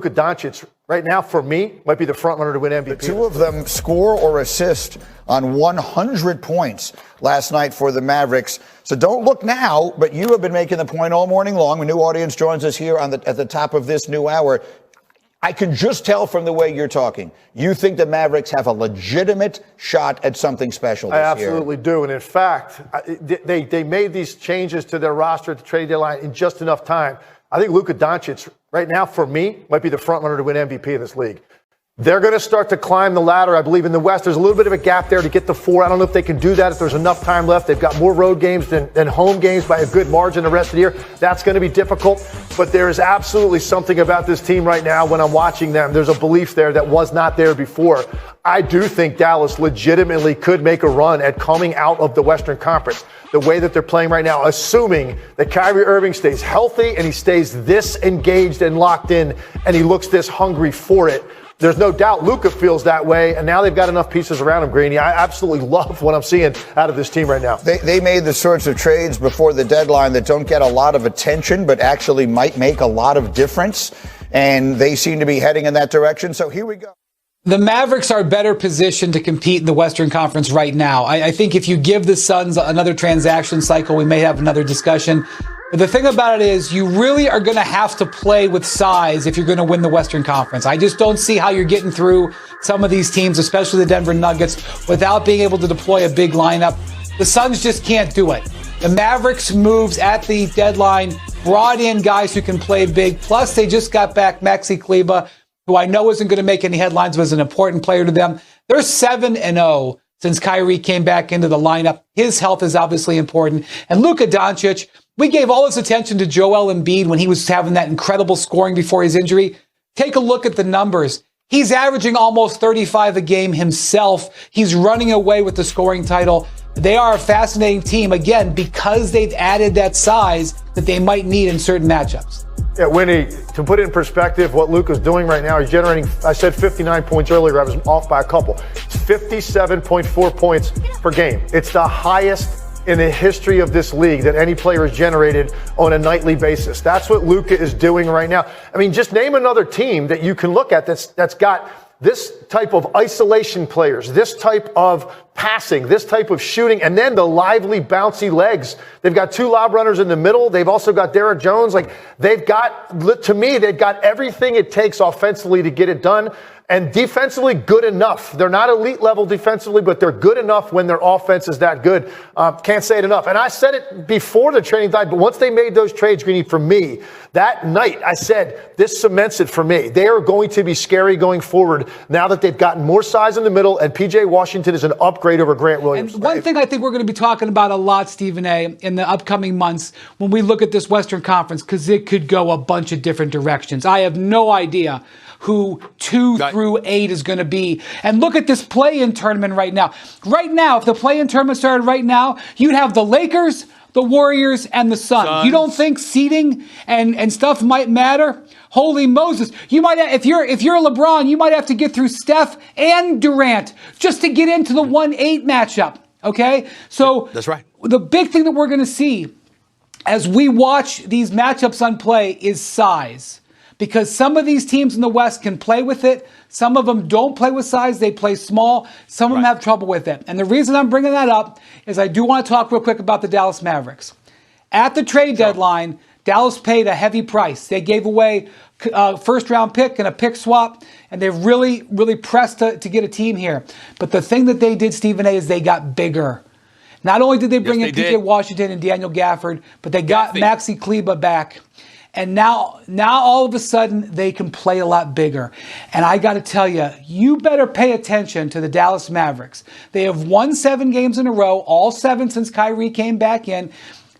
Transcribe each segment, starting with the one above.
Luka Doncic right now, for me, might be the front runner to win MVP. The two of them score or assist on 100 points last night for the Mavericks. So don't look now, but you have been making the point all morning long. A new audience joins us here at the top of this new hour. I can just tell from the way you're talking. You think the Mavericks have a legitimate shot at something special this year. I absolutely do. And in fact, they made these changes to their roster at the trade deadline in just enough time. I think Luka Doncic right now, for me, might be the front runner to win MVP in this league. They're going to start to climb the ladder, I believe, in the West. There's a little bit of a gap there to get the 4. I don't know if they can do that if there's enough time left. They've got more road games than home games by a good margin the rest of the year. That's going to be difficult. But there is absolutely something about this team right now when I'm watching them. There's a belief there that was not there before. I do think Dallas legitimately could make a run at coming out of the Western Conference the way that they're playing right now, assuming that Kyrie Irving stays healthy and he stays this engaged and locked in and he looks this hungry for it. There's no doubt Luka feels that way, and now they've got enough pieces around him, Greeny. I absolutely love what I'm seeing out of this team right now. They made the sorts of trades before the deadline that don't get a lot of attention, but actually might make a lot of difference, and they seem to be heading in that direction. So here we go. The Mavericks are better positioned to compete in the Western Conference right now. I think if you give the Suns another transaction cycle, we may have another discussion. But the thing about it is you really are going to have to play with size if you're going to win the Western Conference. I just don't see how you're getting through some of these teams, especially the Denver Nuggets, without being able to deploy a big lineup. The Suns just can't do it. The Mavericks moves at the deadline, brought in guys who can play big. Plus, they just got back Maxi Kleber, who I know isn't going to make any headlines, but is an important player to them. They're 7-0 since Kyrie came back into the lineup. His health is obviously important. And Luka Doncic, we gave all this attention to Joel Embiid when he was having that incredible scoring before his injury. Take a look at the numbers. He's averaging almost 35 a game himself. He's running away with the scoring title. They are a fascinating team, again, because they've added that size that they might need in certain matchups. Yeah, Winnie, to put it in perspective, what Luka's doing right now, he's generating, I said 59 points earlier, I was off by a couple. It's 57.4 points per game. It's the highest in the history of this league that any player has generated on a nightly basis. That's what Luka is doing right now. I mean, just name another team that you can look at that's got this type of isolation players, this type of passing, this type of shooting, and then the lively, bouncy legs. They've got 2 lob runners in the middle. They've also got Derek Jones. They've got, to me, they've got everything it takes offensively to get it done. And defensively, good enough. They're not elite level defensively, but they're good enough when their offense is that good. Can't say it enough. And I said it before the trading deadline, but once they made those trades, Greeny, for me, that night, I said, this cements it for me. They are going to be scary going forward now that they've gotten more size in the middle, and P.J. Washington is an upgrade over Grant Williams. And one thing I think we're going to be talking about a lot, Stephen A., in the upcoming months when we look at this Western Conference, because it could go a bunch of different directions. I have no idea who 2 through 8 is going to be. And look at this play-in tournament right now. Right now, if the play-in tournament started right now, you'd have the Lakers, the Warriors, and the Suns. You don't think seeding and stuff might matter? Holy Moses. You might have, if you're LeBron, you might have to get through Steph and Durant just to get into the 1-8 matchup. Okay? So that's right. The big thing that we're going to see as we watch these matchups on play is size. Because some of these teams in the West can play with it. Some of them don't play with size. They play small. Some of them have trouble with it. And the reason I'm bringing that up is I do want to talk real quick about the Dallas Mavericks. At the trade deadline, Dallas paid a heavy price. They gave away a first-round pick and a pick swap, and they've really, really pressed to get a team here. But the thing that they did, Stephen A., is they got bigger. Not only did they bring in P.J. Washington and Daniel Gafford, but they got Maxi Kleber back. And now all of a sudden, they can play a lot bigger. And I got to tell you, you better pay attention to the Dallas Mavericks. They have won 7 games in a row, all 7 since Kyrie came back in.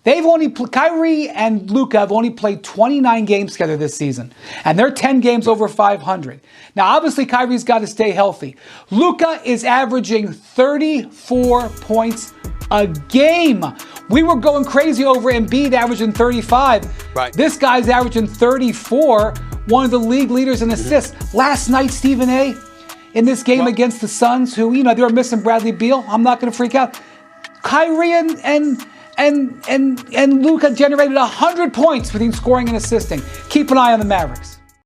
Kyrie and Luka have only played 29 games together this season. And they're 10 games over 500. Now, obviously, Kyrie's got to stay healthy. Luka is averaging 34 points a game. We were going crazy over Embiid averaging 35. Right. This guy's averaging 34, one of the league leaders in assists. Last night, Stephen A., in this game against the Suns, who, they were missing Bradley Beal. I'm not going to freak out. Kyrie and Luka generated 100 points between scoring and assisting. Keep an eye on the Mavericks.